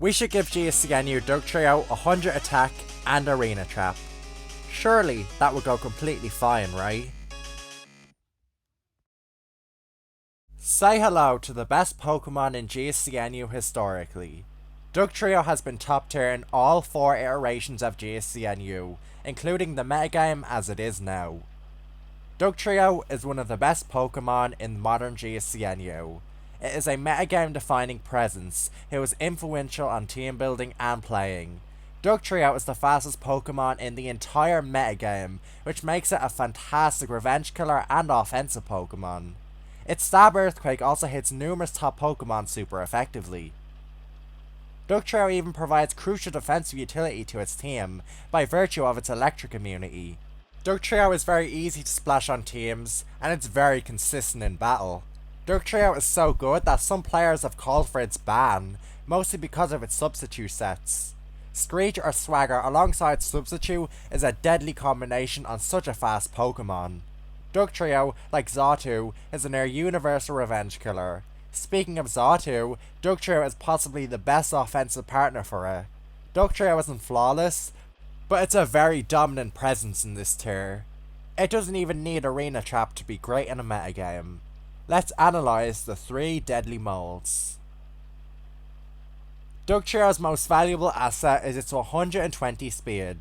We should give GSCNU Dugtrio 100 attack and arena trap. Surely that would go completely fine, right? Say hello to the best Pokemon in GSCNU historically. Dugtrio has been top tier in all 4 iterations of GSCNU, including the metagame as it is now. Dugtrio is one of the best Pokemon in modern GSCNU. It is a metagame defining presence who is influential on team building and playing. Dugtrio is the fastest Pokemon in the entire metagame, which makes it a fantastic revenge killer and offensive Pokemon. Its Stab Earthquake also hits numerous top Pokemon super effectively. Dugtrio even provides crucial defensive utility to its team by virtue of its electric immunity. Dugtrio is very easy to splash on teams, and it's very consistent in battle. Dugtrio is so good that some players have called for its ban, mostly because of its substitute sets. Screech or Swagger alongside Substitute is a deadly combination on such a fast Pokemon. Dugtrio, like Xatu, is a near universal revenge killer. Speaking of Xatu, Dugtrio is possibly the best offensive partner for it. Dugtrio isn't flawless, but it's a very dominant presence in this tier. It doesn't even need Arena Trap to be great in a metagame. Let's analyse the 3 deadly molds. Dugtrio's most valuable asset is its 120 speed.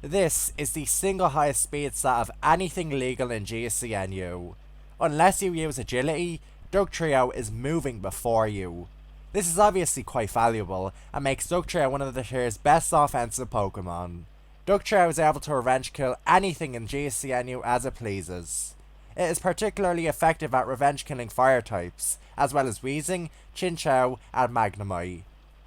This is the single highest speed stat of anything legal in GSCNU. Unless you use agility, Dugtrio is moving before you. This is obviously quite valuable and makes Dugtrio one of the tier's best offensive Pokemon. Dugtrio is able to revenge kill anything in GSCNU as it pleases. It is particularly effective at revenge killing fire types, as well as Weezing, Chinchou, and Magnemite.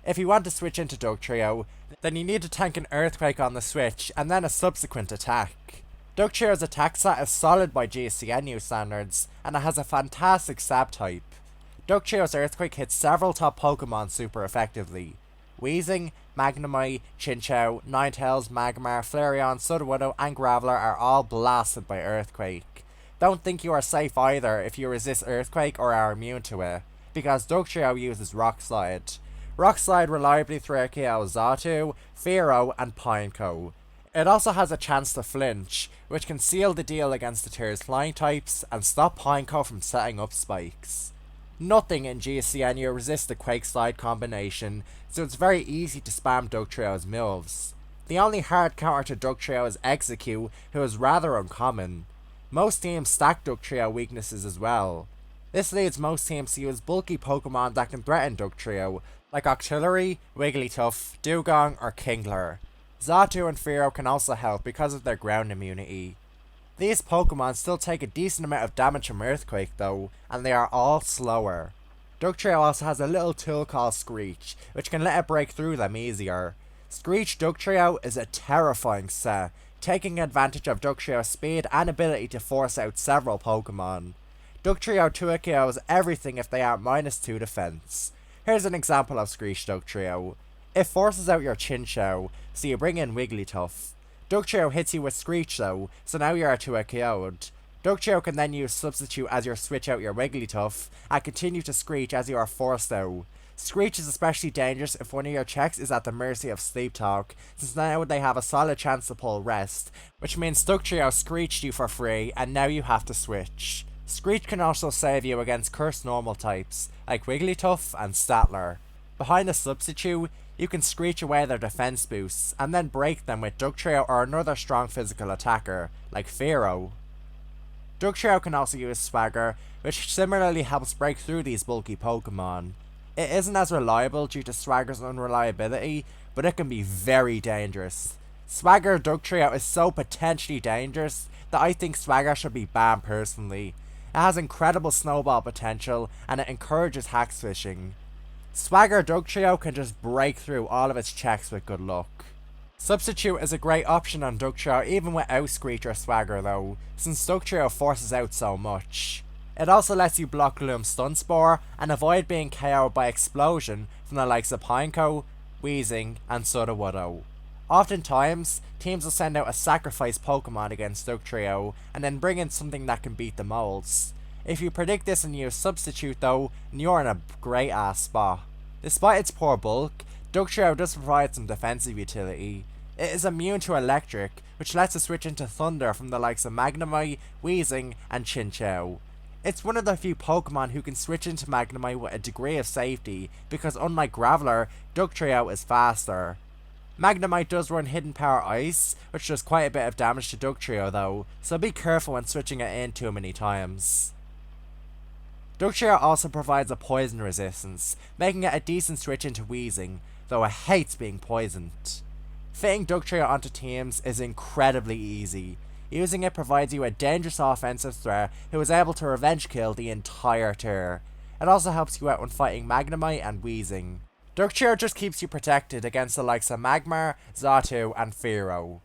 If you want to switch into Dugtrio, then you need to tank an Earthquake on the switch and then a subsequent attack. Dugtrio's attack stat is solid by GSCNU standards, and it has a fantastic stab type. Dugtrio's Earthquake hits several top Pokemon super effectively. Weezing, Magnemite, Chinchou, Ninetales, Magmar, Flareon, Sudowoodo, and Graveler are all blasted by Earthquake. Don't think you are safe either if you resist Earthquake or are immune to it, because Dugtrio uses Rock Slide. Rock Slide reliably 3KOs Xatu, Fearow, and Pineco. It also has a chance to flinch, which can seal the deal against the tier's flying types and stop Pineco from setting up spikes. Nothing in GSCNU resists the Quake Slide combination, so it's very easy to spam Dugtrio's moves. The only hard counter to Dugtrio is Execute, who is rather uncommon. Most teams stack Dugtrio weaknesses as well. This leads most teams to use bulky Pokemon that can threaten Dugtrio, like Octillery, Wigglytuff, Dugong, or Kingler. Xatu and Fearow can also help because of their ground immunity. These Pokemon still take a decent amount of damage from Earthquake though, and they are all slower. Dugtrio also has a little tool called Screech, which can let it break through them easier. Screech Dugtrio is a terrifying set, taking advantage of Dugtrio's speed and ability to force out several Pokemon. Dugtrio 2KOs everything if they are -2 defense. Here's an example of Screech Dugtrio. It forces out your Chinchou, so you bring in Wigglytuff. Dugtrio hits you with Screech though, so now you are 2KO'd. Dugtrio can then use Substitute as you switch out your Wigglytuff, and continue to Screech as you are forced out. Screech is especially dangerous if one of your checks is at the mercy of Sleep Talk, since now they have a solid chance to pull Rest, which means Dugtrio screeched you for free, and now you have to switch. Screech can also save you against cursed normal types, like Wigglytuff and Statler. Behind a Substitute, you can Screech away their defense boosts, and then break them with Dugtrio or another strong physical attacker, like Fearow. Dugtrio can also use Swagger, which similarly helps break through these bulky Pokemon. It isn't as reliable due to Swagger's unreliability, but it can be very dangerous. Swagger Dugtrio is so potentially dangerous that I think Swagger should be banned personally. It has incredible snowball potential, and it encourages hack switching. Swagger Dugtrio can just break through all of its checks with good luck. Substitute is a great option on Dugtrio even without Screech or Swagger though, since Dugtrio forces out so much. It also lets you block Gloom's Stun Spore and avoid being KO'd by Explosion from the likes of Pineco, Weezing, and Sudowoodo. Oftentimes, teams will send out a sacrifice Pokemon against Dugtrio, and then bring in something that can beat the molds. If you predict this and use Substitute though, you're in a great ass spot. Despite its poor bulk, Dugtrio does provide some defensive utility. It is immune to electric, which lets it switch into thunder from the likes of Magnemite, Weezing, and Chinchou. It's one of the few Pokemon who can switch into Magnemite with a degree of safety, because unlike Graveler, Dugtrio is faster. Magnemite does run Hidden Power Ice, which does quite a bit of damage to Dugtrio though, so be careful when switching it in too many times. Dugtrio also provides a poison resistance, making it a decent switch into Weezing, though it hates being poisoned. Fitting Dugtrio onto teams is incredibly easy. Using it provides you a dangerous offensive threat who is able to revenge kill the entire tier. It also helps you out when fighting Magnemite and Weezing. Dugtrio just keeps you protected against the likes of Magmar, Xatu, and Fearow.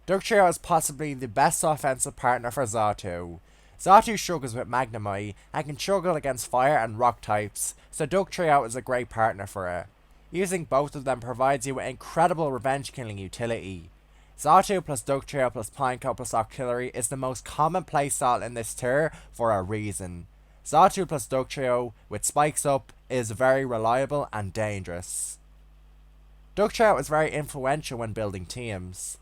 Dugtrio is possibly the best offensive partner for Xatu. Xatu struggles with Magnemite and can struggle against fire and rock types, so Dugtrio is a great partner for it. Using both of them provides you with incredible revenge killing utility. Xatu plus Dugtrio plus Pineco plus Octillery is the most common playstyle in this tier for a reason. Xatu plus Dugtrio with spikes up is very reliable and dangerous. Dugtrio is very influential when building teams.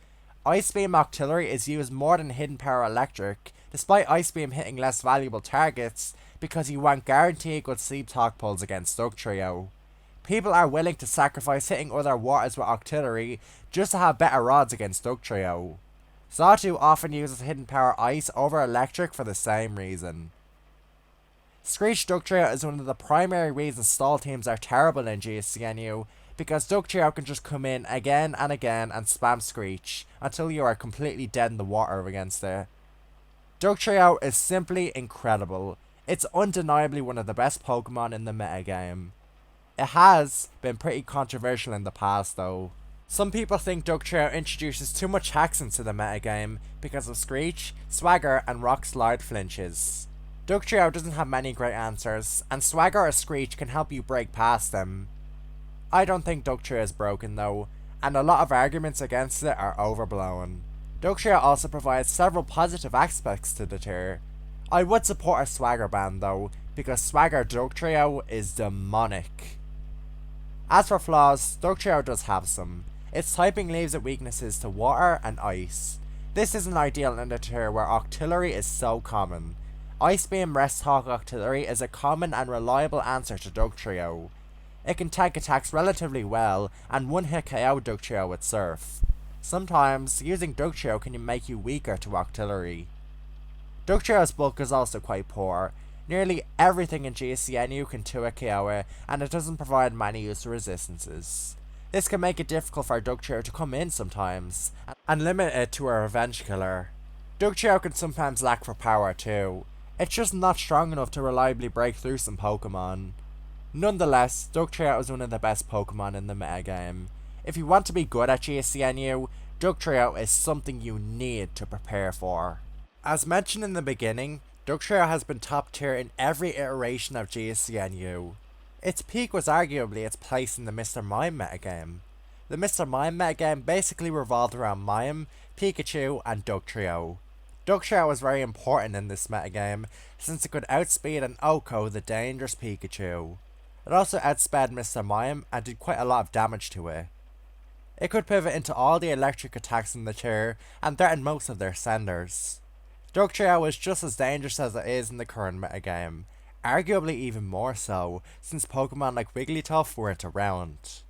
Ice Beam Octillery is used more than Hidden Power Electric, despite Ice Beam hitting less valuable targets because you want guaranteed good Sleep Talk pulls against Dugtrio. People are willing to sacrifice hitting other waters with Octillery just to have better odds against Dugtrio. Xatu often uses Hidden Power Ice over Electric for the same reason. Screech Dugtrio is one of the primary reasons stall teams are terrible in GSCNU, because Dugtrio can just come in again and again and spam Screech until you are completely dead in the water against it. Dugtrio is simply incredible. It's undeniably one of the best Pokemon in the metagame. It has been pretty controversial in the past though. Some people think Dugtrio introduces too much hacks into the metagame because of Screech, Swagger, and Rock Slide flinches. Dugtrio doesn't have many great answers, and Swagger or Screech can help you break past them. I don't think Dugtrio is broken though, and a lot of arguments against it are overblown. Dugtrio also provides several positive aspects to the tier. I would support a Swagger ban though, because Swagger Dugtrio is demonic. As for flaws, Dugtrio does have some. Its typing leaves it weaknesses to water and ice. This isn't ideal in a tier where Octillery is so common. Ice Beam Rest Hawk Octillery is a common and reliable answer to Dugtrio. It can tank attacks relatively well and one-hit KO Dugtrio with Surf. Sometimes, using Dugtrio can make you weaker to Octillery. Dugtrio's bulk is also quite poor. Nearly everything in GSCNU can 2-hit KO it, and it doesn't provide many useful resistances. This can make it difficult for Dugtrio to come in sometimes, and limit it to a revenge killer. Dugtrio can sometimes lack for power too. It's just not strong enough to reliably break through some Pokemon. Nonetheless, Dugtrio is one of the best Pokemon in the metagame. If you want to be good at GSCNU, Dugtrio is something you need to prepare for. As mentioned in the beginning, Dugtrio has been top tier in every iteration of GSCNU. Its peak was arguably its place in the Mr. Mime metagame. The Mr. Mime metagame basically revolved around Mime, Pikachu, and Dugtrio. Dugtrio was very important in this metagame, since it could outspeed and outcode the dangerous Pikachu. It also outsped Mr. Mime and did quite a lot of damage to it. It could pivot into all the electric attacks in the tier and threaten most of their senders. Dugtrio is just as dangerous as it is in the current metagame, arguably even more so, since Pokemon like Wigglytuff weren't around.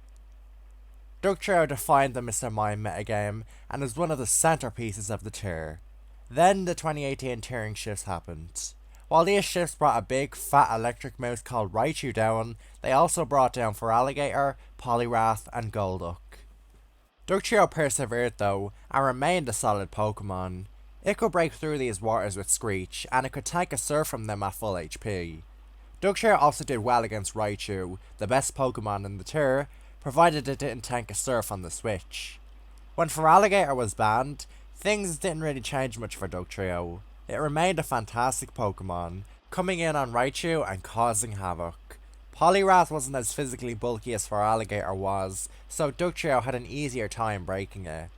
Dugtrio defined the Mr. Mime metagame and is one of the centerpieces of the tier. Then the 2018 tiering shifts happened. While these shifts brought a big, fat electric mouse called Raichu down, they also brought down Feraligatr, Poliwrath, and Golduck. Dugtrio persevered though, and remained a solid Pokemon. It could break through these waters with Screech, and it could tank a Surf from them at full HP. Dugtrio also did well against Raichu, the best Pokemon in the tier, provided it didn't tank a Surf on the Switch. When Feraligatr was banned, things didn't really change much for Dugtrio. It remained a fantastic Pokemon, coming in on Raichu and causing havoc. Poliwrath wasn't as physically bulky as Feraligatr was, so Dugtrio had an easier time breaking it.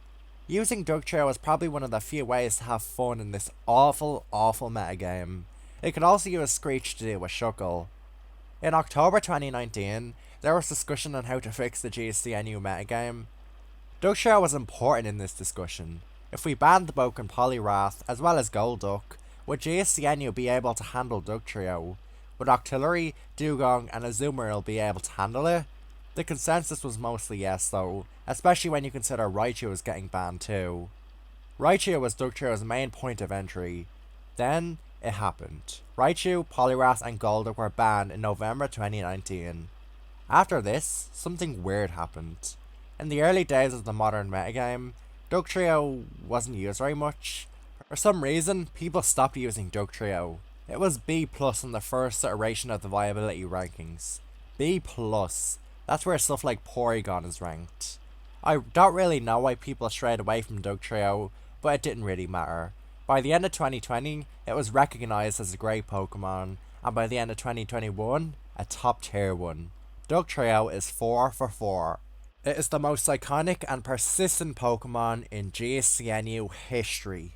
Using Dugtrio is probably one of the few ways to have fun in this awful metagame. It could also use Screech to deal with Shuckle. In October 2019, there was discussion on how to fix the GSCNU metagame. Dugtrio was important in this discussion. If we banned the Boken Polyrath, as well as Golduck, would GSCNU be able to handle Dugtrio? Would Octillery, Dugong, and Azumarill be able to handle it? The consensus was mostly yes though, especially when you consider Raichu was getting banned too. Raichu was Dugtrio's main point of entry. Then, it happened. Raichu, Poliwrath, and Golduck were banned in November 2019. After this, something weird happened. In the early days of the modern metagame, Dugtrio wasn't used very much. For some reason, people stopped using Dugtrio. It was B+ in the first iteration of the viability rankings. B+. That's where stuff like Porygon is ranked. I don't really know why people strayed away from Dugtrio, but it didn't really matter. By the end of 2020, it was recognised as a great Pokemon, and by the end of 2021, a top tier one. Dugtrio is 4 for 4. It is the most iconic and persistent Pokemon in GSCNU history.